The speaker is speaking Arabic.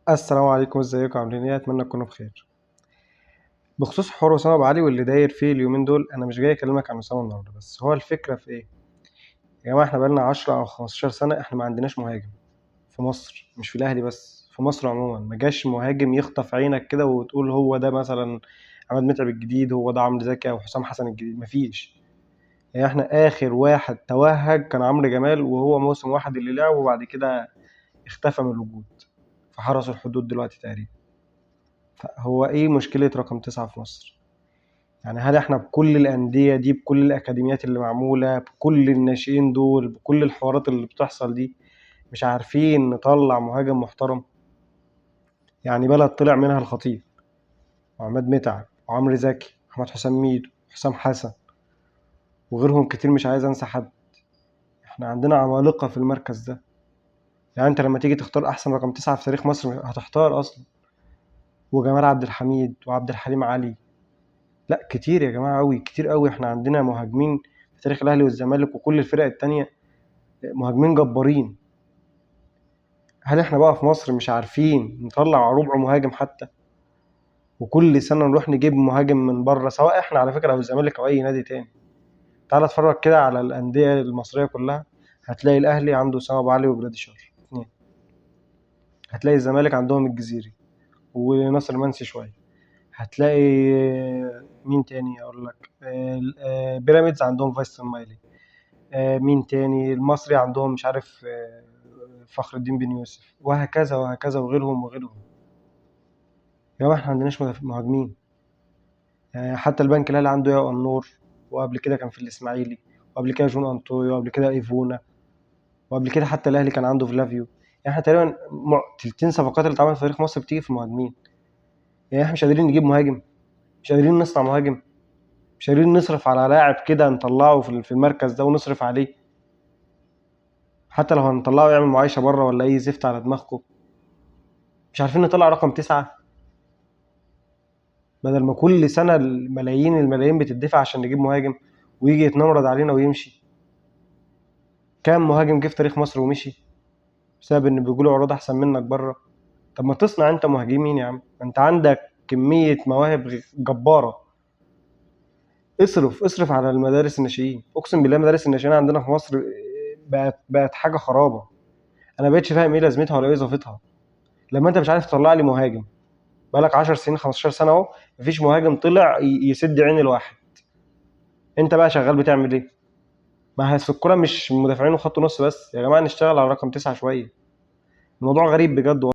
السلام عليكم، ازيكم عاملين ايه؟ اتمنى تكونوا بخير. بخصوص حوار اسامه ابو علي واللي داير فيه اليومين دول، انا مش جاي اكلمك عن اسامه النهارده، بس هو الفكره في ايه؟ يا جماعه احنا بقالنا 10 او 15 سنه احنا ما عندناش مهاجم في مصر، مش في الاهلي بس، في مصر عموما ما جاش مهاجم يخطف عينك كده وتقول هو ده مثلا عماد متعب الجديد، هو ده عمرو زكي او حسام حسن الجديد. مفيش. يعني احنا اخر واحد توهج كان عمرو جمال، وهو موسم واحد اللي لعب وبعد كده اختفى من الوجود في حرس الحدود دلوقتي تقريبا. هو ايه مشكله رقم 9 في مصر؟ يعني هل احنا بكل الأندية دي، بكل الأكاديميات اللي معمولة، بكل الناشئين دول، بكل الحوارات اللي بتحصل دي، مش عارفين نطلع مهاجم محترم؟ يعني بلد طلع منها الخطيب وعماد متعب وعمرو زكي وأحمد حسام ميدو وحسام حسن وغيرهم كتير، مش عايز أنسى حد. احنا عندنا عمالقة في المركز ده. يعني انت لما تيجي تختار أحسن رقم 9 في تاريخ مصر هتحتار أصلا. وجمال عبد الحميد وعبد الحليم علي. لا كتير يا جماعة أوي، كتير أوي. احنا عندنا مهاجمين في تاريخ الأهلي والزمالك وكل الفرق التانية، مهاجمين جبارين. هل احنا بقى في مصر مش عارفين نطلع ربع مهاجم حتى؟ وكل سنة نروح نجيب مهاجم من بره، سواء احنا على فكرة او الزمالك او اي نادي تاني. تعال اتفرج كده على الأندية المصرية كلها، هتلاقي الأهلي عنده أسامة أبو علي وجراديشار اتنين، هتلاقي الزمالك عندهم الجزيري وناصر منسي شوية، هتلاقي مين تاني أقول لك، بيراميدز عندهم فايستون مايلي، مين تاني المصري عندهم مش عارف، فخر الدين بن يوسف، وهكذا وهكذا وغيرهم وغيرهم. يا جماعة احنا عندناش مهاجمين. حتى البنك الاهلي عنده ياو النور، وقبل كده كان في الاسماعيلي، وقبل كده جون انطويو، وقبل كده ايفونا، وقبل كده حتى الاهلي كان عنده فلافيو. يعني احنا تقريبا تلتين صفقات اللي اتعملت في تاريخ مصر بتيجي في مهاجمين. يعني احنا مش قادرين نجيب مهاجم، مش قادرين نصنع مهاجم، مش قادرين نصرف على لاعب كده نطلعه في المركز ده ونصرف عليه. حتى لو هنطلعه يعمل معايشة بره ولا اي زفت على دماغكم، مش عارفين نطلع رقم 9. بدل ما كل سنة الملايين الملايين بتدفع عشان نجيب مهاجم ويجي يتنمرض علينا ويمشي. كام مهاجم جه في تاريخ مصر ومشي بسبب ان بيقولوا عروض احسن منك بره؟ طب ما تصنع انت مهاجمين يا عم، انت عندك كمية مواهب جبارة. اصرف على المدارس الناشئين. اقسم بالله مدارس الناشئين عندنا في مصر بقت حاجة خرابة. انا بقتش فاهم ايه لازمتها ولا ايه وظيفتها. لما انت مش عارف تطلع لي مهاجم، بقالك 10 سنين 15 سنة اهو مفيش مهاجم طلع يسد عين الواحد. انت بقى شغال بتعمل ايه؟ ما هي في الكورة مش مدافعين وخط نص بس يا جماعة، نشتغل على رقم 9 شوية. الموضوع غريب بجد.